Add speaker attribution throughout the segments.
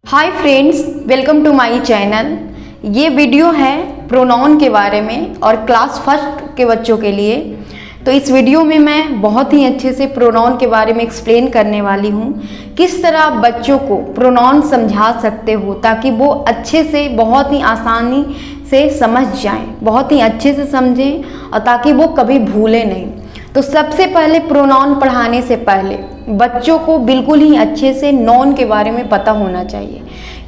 Speaker 1: Hi friends, welcome to my channel. ये video है pronoun के बारे में और क्लास फर्स्ट के बच्चों के लिए। तो इस वीडियो में मैं बहुत ही अच्छे से प्रोनाउन के बारे में एक्सप्लेन करने वाली हूँ, किस तरह आप बच्चों को प्रोनाउन समझा सकते हो ताकि वो अच्छे से बहुत ही आसानी से समझ जाएं, बहुत ही अच्छे से समझें और ताकि वो कभी भूलें नहीं। तो सबसे पहले प्रोनाउन पढ़ाने से पहले बच्चों को बिल्कुल ही अच्छे से नॉन के बारे में पता होना चाहिए,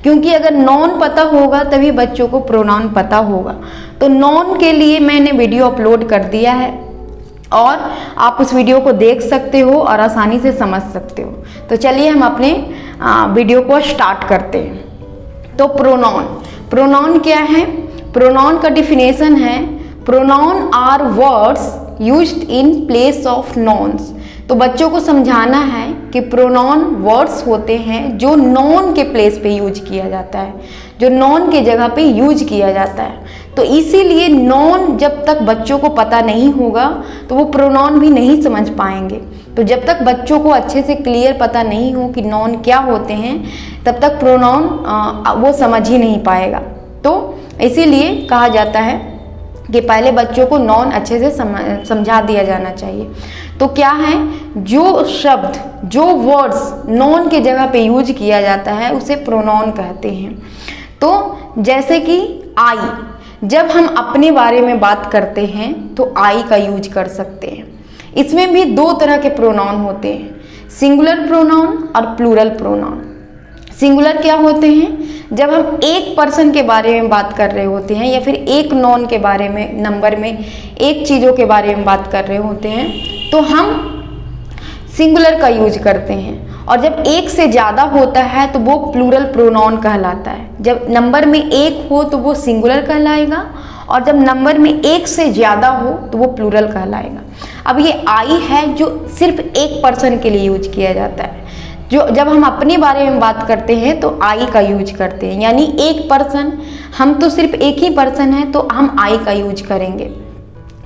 Speaker 1: क्योंकि अगर नॉन पता होगा तभी बच्चों को प्रोनाउन पता होगा। तो नॉन के लिए मैंने वीडियो अपलोड कर दिया है और आप उस वीडियो को देख सकते हो और आसानी से समझ सकते हो। तो चलिए हम अपने वीडियो को स्टार्ट करते हैं। तो प्रोनाउन क्या है? प्रोनाउन का डिफिनेशन है, pronoun are words used in place of nouns. तो बच्चों को समझाना है कि प्रोनाउन वर्ड्स होते हैं जो नॉन के प्लेस पे यूज किया जाता है, जो नॉन के जगह पे यूज किया जाता है। तो इसीलिए नॉन जब तक बच्चों को पता नहीं होगा तो वो प्रोनाउन भी नहीं समझ पाएंगे। तो जब तक बच्चों को अच्छे से क्लियर पता नहीं हो कि नॉन क्या होते हैं, तब तक प्रोनाउन वो समझ ही नहीं पाएगा। तो इसीलिए कहा जाता है कि पहले बच्चों को नॉन अच्छे से समझा दिया जाना चाहिए। तो क्या है, जो शब्द, जो वर्ड्स नॉन के जगह पे यूज किया जाता है उसे प्रोनाउन कहते हैं। तो जैसे कि आई, जब हम अपने बारे में बात करते हैं तो आई का यूज कर सकते हैं। इसमें भी दो तरह के प्रोनाउन होते हैं, सिंगुलर प्रोनाउन और प्लूरल प्रोनाउन। सिंगुलर क्या होते हैं? जब हम एक पर्सन के बारे में बात कर रहे होते हैं या फिर एक नॉन के बारे में, नंबर में एक चीज़ों के बारे में बात कर रहे होते हैं तो हम सिंगुलर का यूज करते हैं। और जब एक से ज़्यादा होता है तो वो प्लूरल प्रोनाउन कहलाता है। जब नंबर में एक हो तो वो सिंगुलर कहलाएगा और जब नंबर में एक से ज़्यादा हो तो वो प्लूरल कहलाएगा। अब ये आई है जो सिर्फ एक पर्सन के लिए यूज किया जाता है। जो जब हम अपने बारे में बात करते हैं तो आई का यूज करते हैं, यानी एक पर्सन, हम तो सिर्फ एक ही पर्सन है तो हम आई का यूज करेंगे।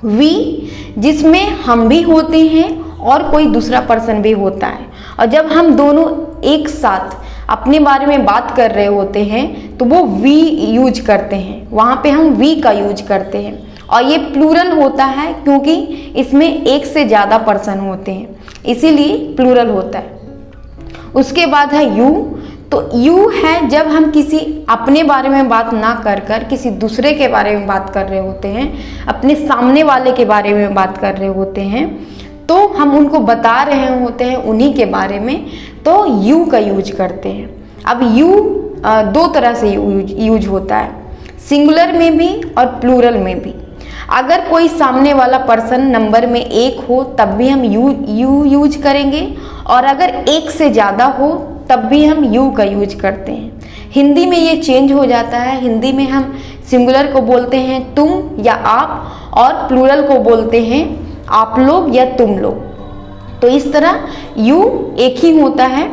Speaker 1: वी, जिसमें हम भी होते हैं और कोई दूसरा पर्सन भी होता है, और जब हम दोनों एक साथ अपने बारे में बात कर रहे होते हैं तो वो वी यूज करते हैं, वहाँ पे हम वी का यूज करते हैं। और ये प्लूरल होता है क्योंकि इसमें एक से ज़्यादा पर्सन होते हैं, इसीलिए प्लूरल होता है। उसके बाद है यू। तो यू है जब हम किसी अपने बारे में बात ना कर कर किसी दूसरे के बारे में बात कर रहे होते हैं, अपने सामने वाले के बारे में बात कर रहे होते हैं, तो हम उनको बता रहे होते हैं उन्हीं के बारे में, तो यू का यूज करते हैं। अब यू दो तरह से यूज होता है, सिंगुलर में भी और प्लूरल में भी। अगर कोई सामने वाला पर्सन नंबर में एक हो तब भी हम यू यूज करेंगे, और अगर एक से ज़्यादा हो तब भी हम यू का यूज करते हैं। हिंदी में ये चेंज हो जाता है, हिंदी में हम सिंगुलर को बोलते हैं तुम या आप, और प्लूरल को बोलते हैं आप लोग या तुम लोग। तो इस तरह यू एक ही होता है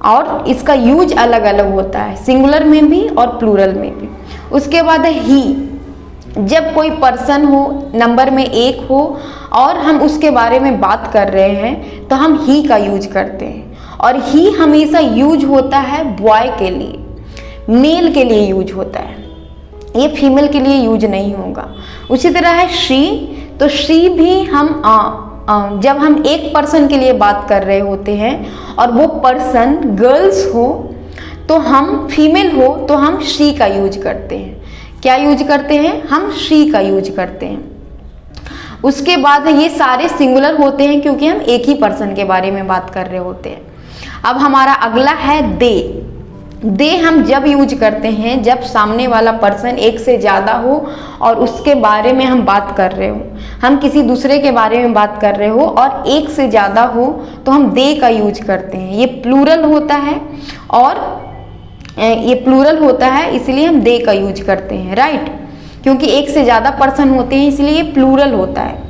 Speaker 1: और इसका यूज अलग अलग होता है, सिंगुलर में भी और प्लूरल में भी। उसके बाद है ही, जब कोई पर्सन हो, नंबर में एक हो और हम उसके बारे में बात कर रहे हैं तो हम ही का यूज करते हैं। और ही हमेशा यूज होता है बॉय के लिए, मेल के लिए यूज होता है, ये फीमेल के लिए यूज नहीं होगा। उसी तरह है शी। तो शी भी हम जब हम एक पर्सन के लिए बात कर रहे होते हैं और वो पर्सन गर्ल्स हो, तो हम फीमेल हो तो हम शी का यूज करते हैं। क्या यूज करते हैं? हम शी का यूज करते हैं। उसके बाद ये सारे सिंगुलर होते हैं क्योंकि हम एक ही पर्सन के बारे में बात कर रहे होते हैं। अब हमारा अगला है दे। दे हम जब यूज करते हैं जब सामने वाला पर्सन एक से ज़्यादा हो और उसके बारे में हम बात कर रहे हो, हम किसी दूसरे के बारे में बात कर रहे हो और एक से ज़्यादा हो तो हम दे का यूज करते हैं। ये प्लूरल होता है और ये प्लूरल होता है, इसलिए हम दे का यूज करते हैं, राइट, क्योंकि एक से ज़्यादा पर्सन होते हैं इसलिए ये प्लूरल होता है।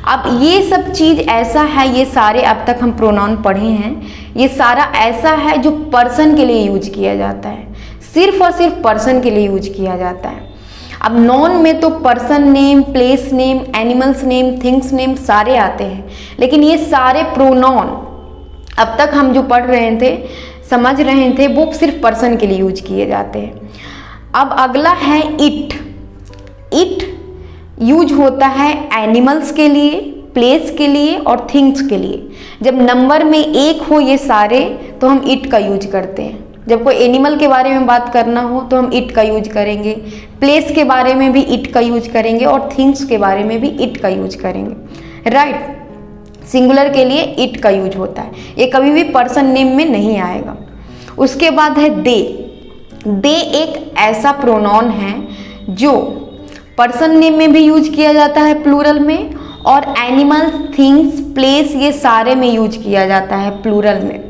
Speaker 1: अब ये सब चीज़ ऐसा है, ये सारे अब तक हम प्रोनाउन पढ़े हैं, ये सारा ऐसा है जो पर्सन के लिए यूज किया जाता है, सिर्फ और सिर्फ पर्सन के लिए यूज किया जाता है। अब नॉन में तो person name, place name, animals name, things name सारे आते हैं, लेकिन ये सारे प्रोनाउन अब तक हम जो पढ़ रहे थे समझ रहे थे वो सिर्फ पर्सन के लिए यूज किए जाते हैं। अब अगला है इट। इट यूज होता है एनिमल्स के लिए, प्लेस के लिए और थिंग्स के लिए। जब नंबर में एक हो ये सारे तो हम इट का यूज करते हैं। जब कोई एनिमल के बारे में बात करना हो तो हम इट का यूज करेंगे, प्लेस के बारे में भी इट का यूज करेंगे और थिंग्स के बारे में भी इट का यूज करेंगे, राइट। सिंगुलर के लिए इट का यूज होता है, ये कभी भी पर्सन नेम में नहीं आएगा। उसके बाद है दे। दे एक ऐसा प्रोनाउन है जो पर्सन नेम में भी यूज किया जाता है प्लूरल में, और एनिमल्स, थिंग्स, प्लेस ये सारे में यूज किया जाता है प्लूरल में।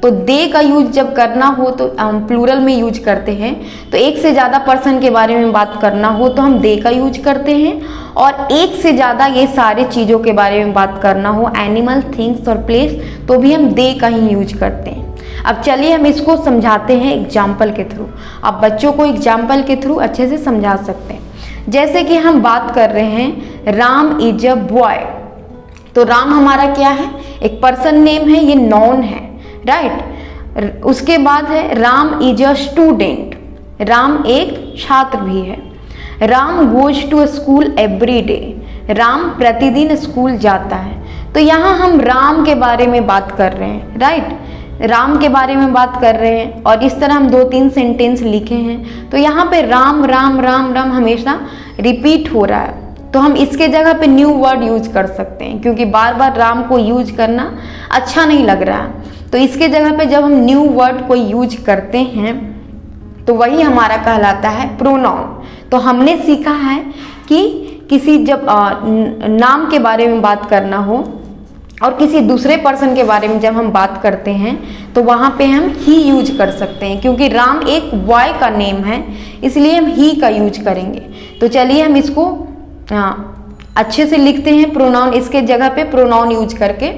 Speaker 1: तो दे का यूज जब करना हो तो हम प्लूरल में यूज करते हैं। तो एक से ज़्यादा पर्सन के बारे में बात करना हो तो हम दे का यूज करते हैं, और एक से ज़्यादा ये सारे चीज़ों के बारे में बात करना हो, एनिमल, थिंग्स और प्लेस, तो भी हम दे का ही यूज करते हैं। अब चलिए हम इसको समझाते हैं एग्जाम्पल के थ्रू। आप बच्चों को एग्जाम्पल के थ्रू अच्छे से समझा सकते हैं। जैसे कि हम बात कर रहे हैं राम इज अ बॉय, तो राम हमारा क्या है, एक पर्सन नेम है, ये नॉन है, राइट। उसके बाद है Ram is a student, Ram एक छात्र भी है। Ram goes to school every day, Ram प्रतिदिन स्कूल जाता है। तो यहाँ हम राम के बारे में बात कर रहे हैं, राइट, राम के बारे में बात कर रहे हैं, और इस तरह हम 2-3 सेंटेंस लिखे हैं। तो यहाँ पे राम राम राम राम हमेशा रिपीट हो रहा है, तो हम इसके जगह पे न्यू वर्ड यूज कर सकते हैं, क्योंकि बार बार राम को यूज करना अच्छा नहीं लग रहा है। तो इसके जगह पे जब हम न्यू वर्ड को यूज करते हैं तो वही हमारा कहलाता है प्रोनाउन। तो हमने सीखा है कि किसी जब नाम के बारे में बात करना हो और किसी दूसरे पर्सन के बारे में जब हम बात करते हैं तो वहाँ पे हम ही यूज कर सकते हैं, क्योंकि राम एक बॉय का नेम है, इसलिए हम ही का यूज करेंगे। तो चलिए हम इसको अच्छे से लिखते हैं प्रोनाउन, इसके जगह पे प्रोनाउन यूज करके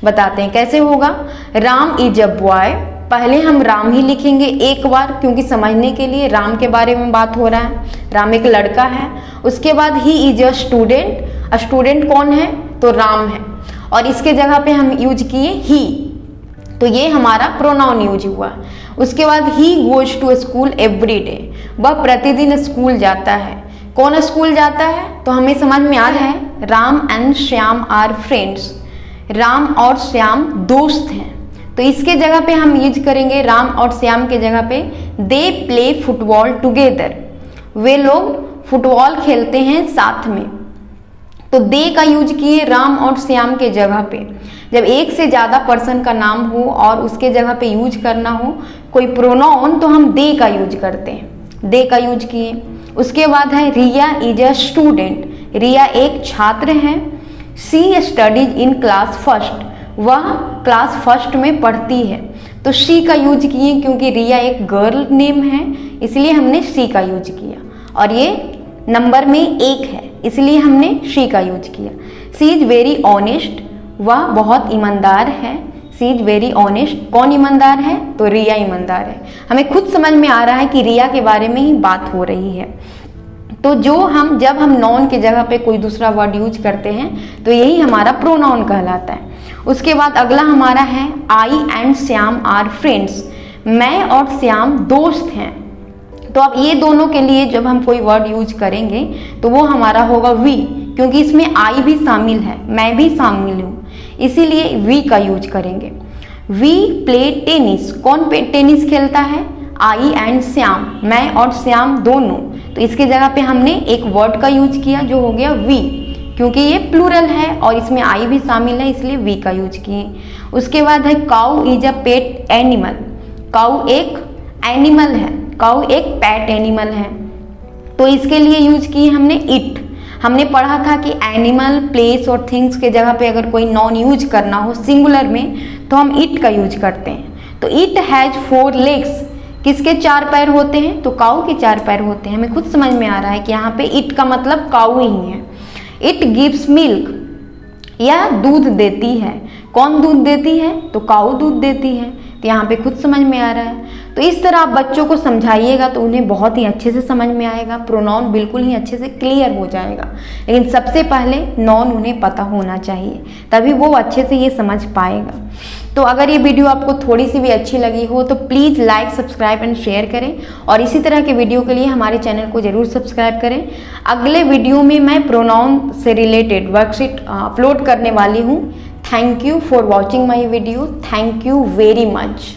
Speaker 1: बताते हैं कैसे होगा। राम इज अ बॉय, पहले हम राम ही लिखेंगे एक बार, क्योंकि समझने के लिए राम के बारे में बात हो रहा है, राम एक लड़का है। उसके बाद he is a student, student कौन है, तो राम है, और इसके जगह पे हम यूज किए ही, तो ये हमारा प्रोनाउन यूज हुआ। उसके बाद he goes to school every day, वह प्रतिदिन स्कूल जाता है। कौन स्कूल जाता है, तो हमें समझ में आ रहा है Ram and Shyam are friends, Ram और श्याम दोस्त हैं। तो इसके जगह पे हम यूज करेंगे राम और श्याम के जगह पे दे प्ले फुटबॉल टुगेदर, वे लोग फुटबॉल खेलते हैं साथ में। तो दे का यूज किए राम और श्याम के जगह पे। जब एक से ज़्यादा पर्सन का नाम हो और उसके जगह पे यूज करना हो कोई प्रोनाउन तो हम दे का यूज करते हैं, दे का यूज किए। उसके बाद है रिया इज अ स्टूडेंट, रिया एक छात्र है। सी स्टडीज इन क्लास फर्स्ट, वह क्लास फर्स्ट में पढ़ती है। तो शी का यूज किए क्योंकि रिया एक गर्ल नेम है, इसलिए हमने शी का यूज किया, और ये नंबर में एक है इसलिए हमने शी का यूज किया। सी इज वेरी ऑनेस्ट, वह बहुत ईमानदार है। सी इज वेरी ऑनेस्ट, कौन ईमानदार है, तो रिया ईमानदार है। हमें खुद समझ में आ रहा है कि रिया के बारे में ही बात हो रही है। तो जब हम नॉन की जगह पे कोई दूसरा वर्ड यूज करते हैं तो यही हमारा प्रोनाउन कहलाता है। उसके बाद अगला हमारा है आई एंड श्याम आर फ्रेंड्स, मैं और श्याम दोस्त हैं। तो अब ये दोनों के लिए जब हम कोई वर्ड यूज करेंगे तो वो हमारा होगा वी, क्योंकि इसमें आई भी शामिल है, मैं भी शामिल हूँ, इसीलिए वी का यूज करेंगे। वी प्ले टेनिस, कौन टेनिस खेलता है, आई एंड श्याम, मैं और श्याम दोनों। तो इसके जगह पे हमने एक वर्ड का यूज किया जो हो गया वी, क्योंकि ये प्लूरल है और इसमें आई भी शामिल है, इसलिए वी का यूज किए। उसके बाद है cow is a pet animal, cow एक एनिमल है, काउ एक पेट एनिमल है। तो इसके लिए यूज किए हमने इट। हमने पढ़ा था कि एनिमल, प्लेस और थिंग्स के जगह पे अगर कोई नॉन यूज करना हो सिंगुलर में तो हम इट का यूज करते हैं। तो इट हैज 4 लेग्स, किसके 4 पैर होते हैं, तो काऊ के 4 पैर होते हैं। हमें खुद समझ में आ रहा है कि यहाँ पे इट का मतलब काऊ ही है। इट गिव्स मिल्क, यह दूध देती है। कौन दूध देती है, तो काऊ दूध देती है। तो यहाँ पे खुद समझ में आ रहा है। तो इस तरह आप बच्चों को समझाइएगा तो उन्हें बहुत ही अच्छे से समझ में आएगा, प्रोनाउन बिल्कुल ही अच्छे से क्लियर हो जाएगा। लेकिन सबसे पहले नॉन उन्हें पता होना चाहिए, तभी वो अच्छे से ये समझ पाएगा। तो अगर ये वीडियो आपको थोड़ी सी भी अच्छी लगी हो तो please like, subscribe and share करें और इसी तरह के वीडियो के लिए हमारे चैनल को ज़रूर सब्सक्राइब करें। अगले वीडियो में मैं प्रोनाउन से रिलेटेड वर्कशीट अपलोड करने वाली हूँ। Thank you for watching my video. Thank you very much.